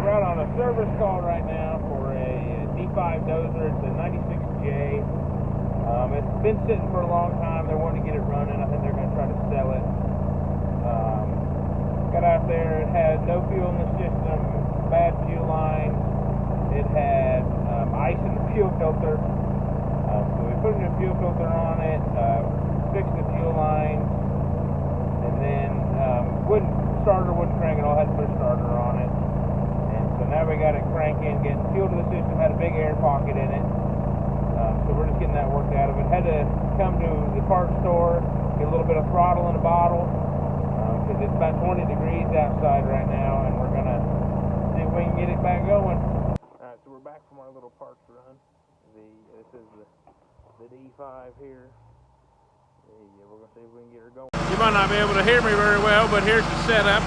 we're out on a service call right now for a D5 dozer. It's a 96J. It's been sitting for a long time. They're wanting to get it running. I think they're going to try to sell it. Got out there. It had no fuel in the system, bad fuel lines. It had ice in the fuel filter. So we put a new fuel filter on it, fixed the fuel lines, and then wouldn't crank it all. Had to put a starter on it. And so now we got it cranking, getting fuel to the system. Had a big air pocket in it. So we're just getting that worked out of it. Had to come to the parts store, get a little bit of throttle in a bottle, because it's about 20 degrees outside right now, and we're going to see if we can get it back going. Alright, so we're back from our little parts run. This is the D5 here. We're going to see if we can get her going. You might not be able to hear me very well, but here's the setup.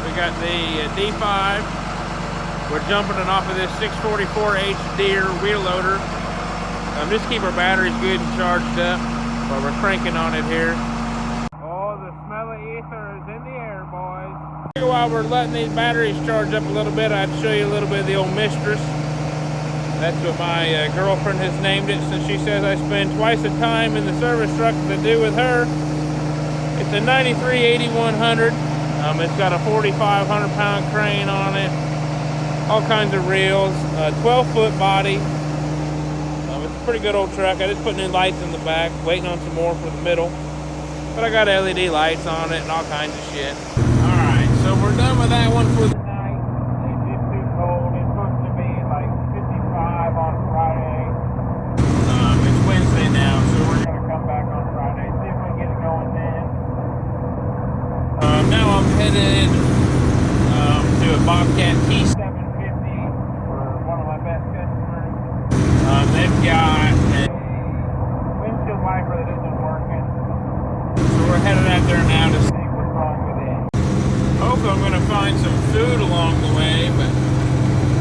We got the D5. We're jumping it off of this 644H Deere wheel loader. Just keep our batteries good and charged up while we're cranking on it here. Oh, the smell of ether is in the air, boys. While we're letting these batteries charge up a little bit, I'd show you a little bit of the old Mistress. That's what my girlfriend has named it, since she says I spend twice the time in the service truck as I do with her. It's a 93 8100. It's got a 4,500 pound crane on it, all kinds of reels, 12-foot body. It's a pretty good old truck. I just put new lights in the back, waiting on some more for the middle. But I got LED lights on it and all kinds of shit. Alright, so we're done with that one for the night. It's just too cold. It's supposed to be like 55 on Friday. It's Wednesday now, so we're going to come back on Friday, see if we can get it going then. Now I'm headed to a Bobcat T750 for one of my best customers. They've got a windshield wiper that isn't working. So we're headed out there now to see what's wrong with it. Hopefully I'm going to find some food along the way, but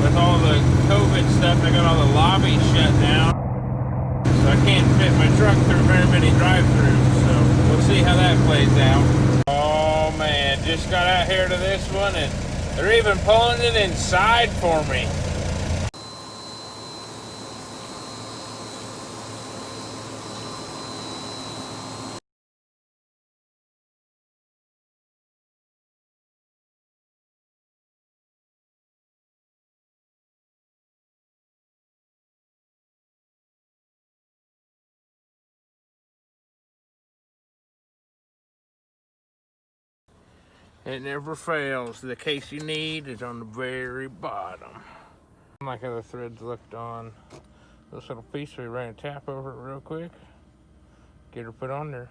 with all the COVID stuff, they got all the lobbies shut down. So I can't fit my truck through very many drive-thrus. So we'll see how that plays out. Oh man, just got out here to this one and they're even pulling it inside for me. It never fails. The case you need is on the very bottom. Like how the threads looked on this little piece, so we ran a tap over it real quick. Get her put on there.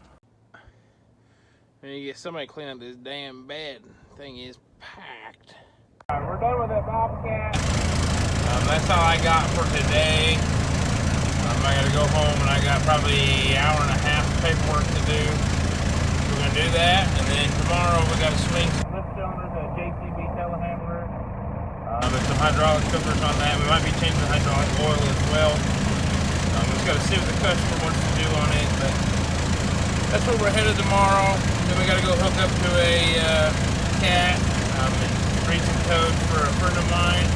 And you get somebody clean up this damn bed. Thing is packed. All right, we're done with that Bobcat. That's all I got for today. I gotta go home and I got probably an hour and a half of paperwork to do. We're gonna do that, and then tomorrow we gotta swing some lift cylinders, a JCB telehandler, and some hydraulic filters on that. We might be changing the hydraulic oil as well. We just gotta see what the customer wants to do on it, but that's where we're headed tomorrow. Then we gotta go hook up to a cat and read some code for a friend of mine.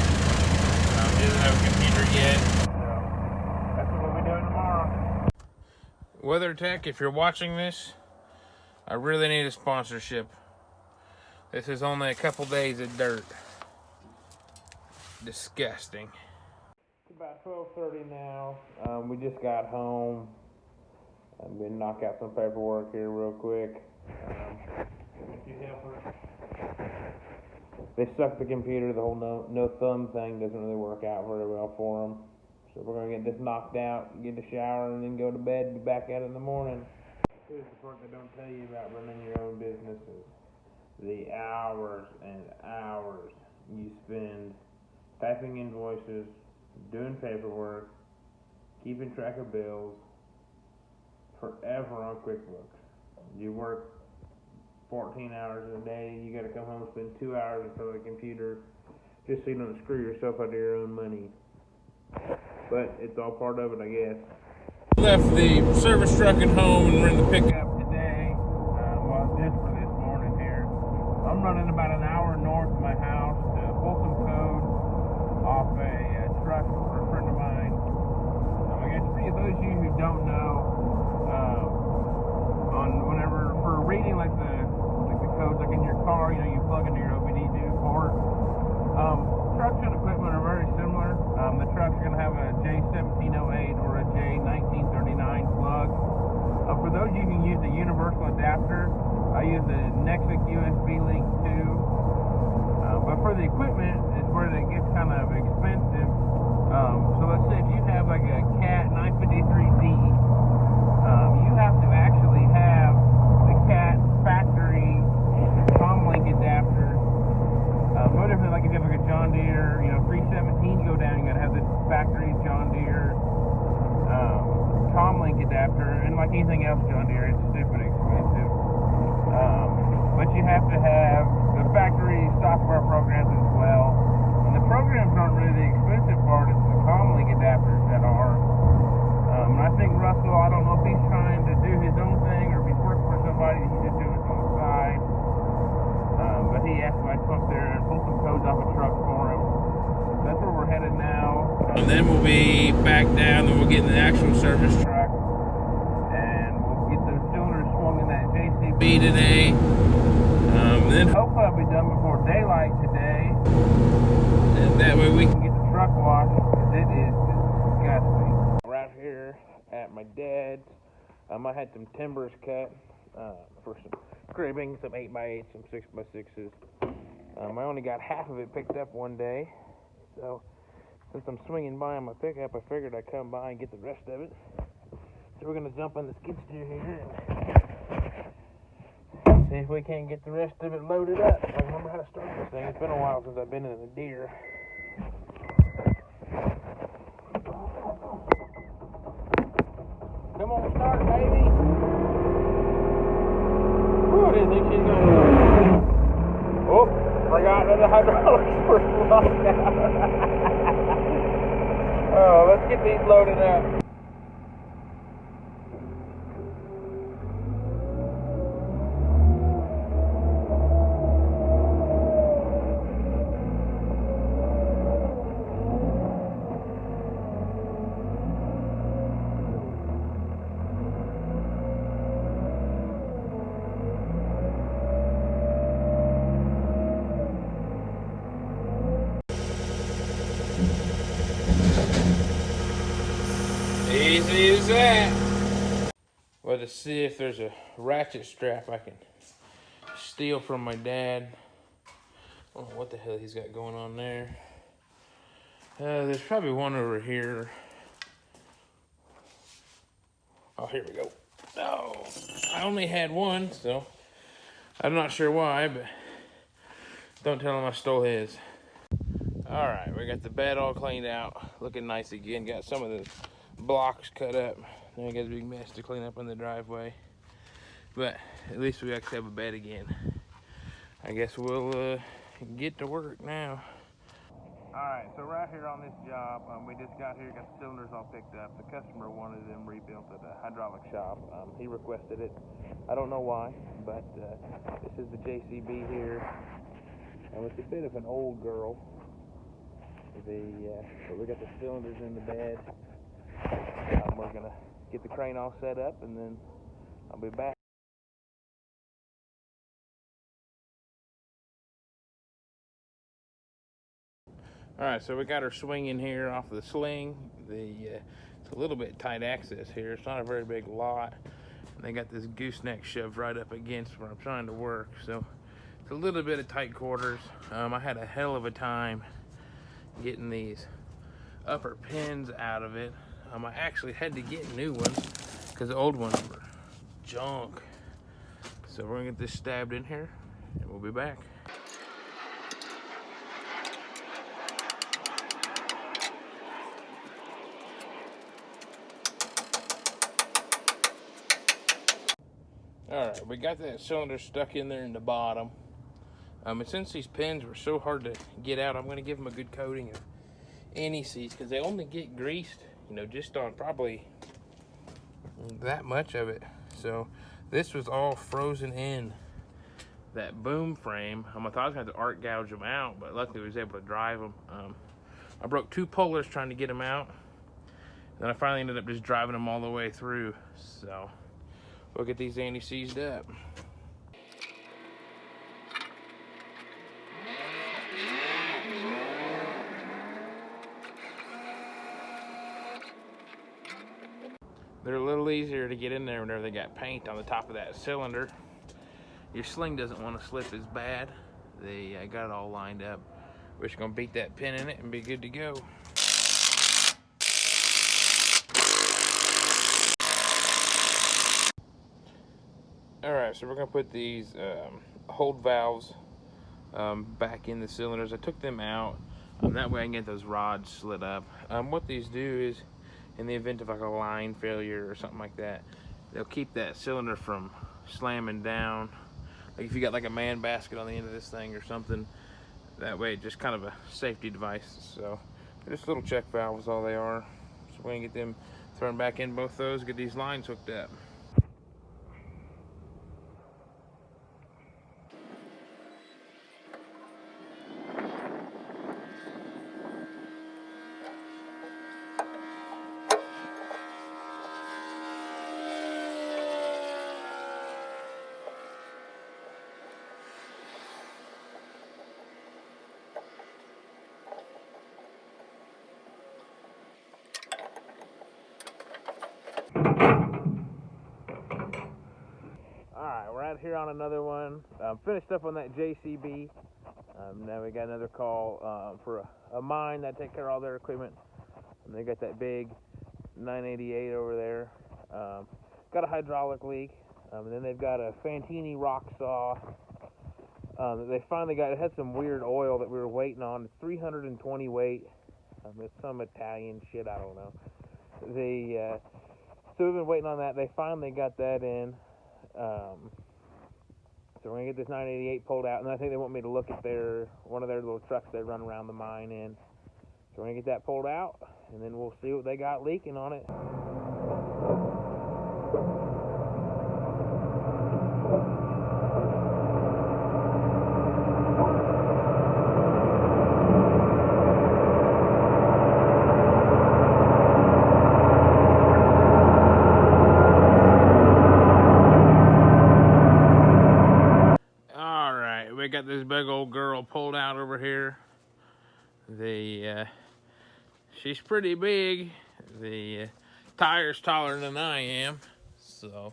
He doesn't have a computer yet, so that's what we'll be doing tomorrow. WeatherTech, if you're watching this, I really need a sponsorship. This is only a couple days of dirt. Disgusting. It's about 12:30 now. We just got home. I'm gonna knock out some paperwork here real quick. They suck the computer. The whole no thumb thing doesn't really work out very well for them. So we're gonna get this knocked out, get a shower, and then go to bed and be back at it in the morning. Here's the part they don't tell you about running your own businesses. The hours and hours you spend typing invoices, doing paperwork, keeping track of bills, forever on QuickBooks. You work 14 hours a day, you gotta come home and spend 2 hours in front of the computer just so you don't screw yourself out of your own money. But it's all part of it, I guess. Left the service truck at home and we're in the pickup today. Just for this morning here. I'm running about an hour north of my house to pull some code truck for a friend of mine. I guess for those of you who don't know, on whenever for reading like the codes like in your car, you know, you plug into your OBD2 port. Trucks and equipment are very similar. The trucks are going to have a J1708 or a J1939 plug. For those you can use a universal adapter. I use a Nexic USB Link 2. But for the equipment, it's where it gets kind of expensive. So let's say if you have like a Cat 953D, you have to actually have the Cat factory Comlink adapter. No different like if you have like a John Deere, you know, 317 go down, you gotta have this factory John Deere Comlink adapter, and like anything else John Deere, it's stupid expensive. But you have to have the factory software programs as well. And the programs aren't really the expensive part, it's the Comlink adapters that are. And I think Russell, I don't know if he's trying to do his own thing or if he's working for somebody, he's just doing it on the side. But he asked if I'd come up there and pull some codes off a truck for him. That's where we're headed now. And then we'll be back down, then we'll get in the actual service truck. And we'll get those cylinders swung in that JCB today. Then hopefully I'll be done before daylight today. And that way we can get the truck washed, because it is disgusting. We're out here at my dad's. I had some timbers cut for some cribbing, some 8x8s, some 6x6s. I only got half of it picked up one day, so since I'm swinging by on my pickup, I figured I'd come by and get the rest of it. So we're gonna jump on the skid steer here and see if we can't get the rest of it loaded up. I remember how to start this thing. It's been a while since I've been in a Deere. Come on, start, baby. Whew, I didn't think she's gonna start. Oh, forgot that the hydraulics were locked out. Oh, let's get these loaded up. easy as that. Well, to see if there's a ratchet strap I can steal from my dad. I don't know what the hell he's got going on there. There's probably one over here. Oh, here we go. Oh, I only had one, so I'm not sure why, but don't tell him I stole his. All right, we got the bed all cleaned out, looking nice again. Got some of the blocks cut up. Now I got a big mess to clean up in the driveway, but at least we actually have a bed again. I guess we'll get to work now. Alright, so right here on this job, we just got here, got the cylinders all picked up. The customer wanted them rebuilt at a hydraulic shop. He requested it. I don't know why, but this is the JCB here. It's a bit of an old girl. But we got the cylinders in the bed. We're gonna get the crane all set up, and then I'll be back. All right, so we got her swinging here off the sling. It's a little bit tight access here. It's not a very big lot. And they got this gooseneck shoved right up against where I'm trying to work. So it's a little bit of tight quarters. I had a hell of a time getting these upper pins out of it. I actually had to get new ones because the old ones were junk. So we're gonna get this stabbed in here and we'll be back. All right, we got that cylinder stuck in there in the bottom. And since these pins were so hard to get out, I'm gonna give them a good coating of anti-seize because they only get greased, you know, just on probably that much of it. So this was all frozen in that boom frame. I thought I was gonna have to arc gouge them out, but luckily I was able to drive them. I broke 2 pullers trying to get them out. Then I finally ended up just driving them all the way through. So we'll get these anti-seized up. They're a little easier to get in there whenever they got paint on the top of that cylinder. Your sling doesn't want to slip as bad. They got it all lined up. We're just gonna beat that pin in it and be good to go. Alright, so we're gonna put these hold valves back in the cylinders. I took them out. That way I can get those rods slid up. What these do is, in the event of like a line failure or something like that, they'll keep that cylinder from slamming down. Like if you got like a man basket on the end of this thing or something, that way it's just kind of a safety device. So they're just little check valves, all they are. So we're gonna get them thrown back in, both those, get these lines hooked up. Alright, we're out here on another one. Finished up on that JCB. Now we got another call for a mine that take care of all their equipment. And they got that big 988 over there. Got a hydraulic leak. And then they've got a Fantini rock saw. They finally got, it had some weird oil that we were waiting on. It's 320 weight. It's some Italian shit, I don't know. So we've been waiting on that. They finally got that in. So we're gonna get this 988 pulled out, and I think they want me to look at one of their little trucks they run around the mine in. So we're gonna get that pulled out, and then we'll see what they got leaking on it. We got this big old girl pulled out over here. She's pretty big. The tire's taller than I am, so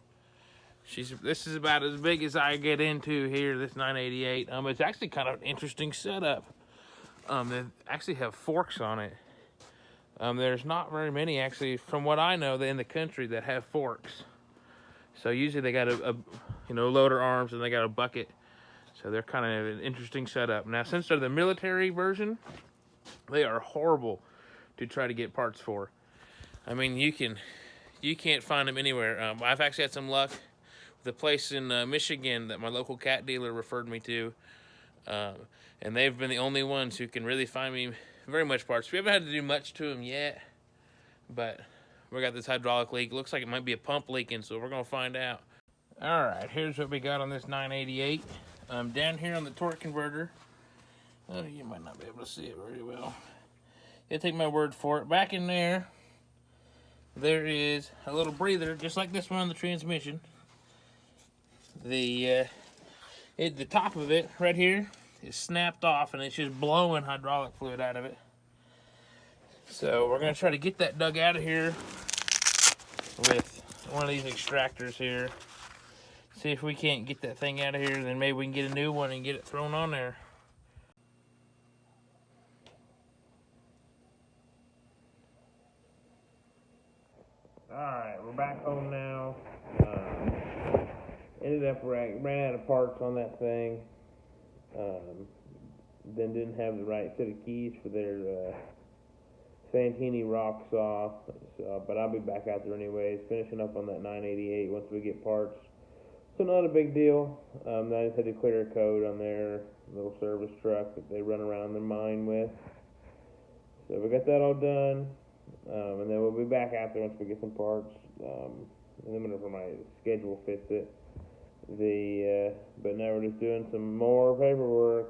this is about as big as I get into here. This 988. It's actually kind of an interesting setup. They actually have forks on it. There's not very many actually, from what I know, in the country that have forks. So usually they got a loader arms and they got a bucket. So they're kind of an interesting setup. Now, since they're the military version, they are horrible to try to get parts for. I mean, you can't find them anywhere. I've actually had some luck with a place in Michigan that my local cat dealer referred me to, and they've been the only ones who can really find me very much parts. We haven't had to do much to them yet, but we got this hydraulic leak. Looks like it might be a pump leaking, so we're gonna find out. All right, here's what we got on this 988. Down here on the torque converter, oh, you might not be able to see it very well. You take my word for it. Back in there is a little breather, just like this one on the transmission. The top of it right here is snapped off, and it's just blowing hydraulic fluid out of it. So we're gonna try to get that dug out of here with one of these extractors here. See if we can't get that thing out of here, then maybe we can get a new one and get it thrown on there. Alright, we're back home now. Ended up ran out of parts on that thing. Then didn't have the right set of keys for their Fantini rock saw. But I'll be back out there anyways, finishing up on that 988 once we get parts. So not a big deal. I just had to clear a code on their little service truck that they run around their mine with. So we got that all done, and then we'll be back out there once we get some parts. And whenever my schedule fits it. But now we're just doing some more paperwork.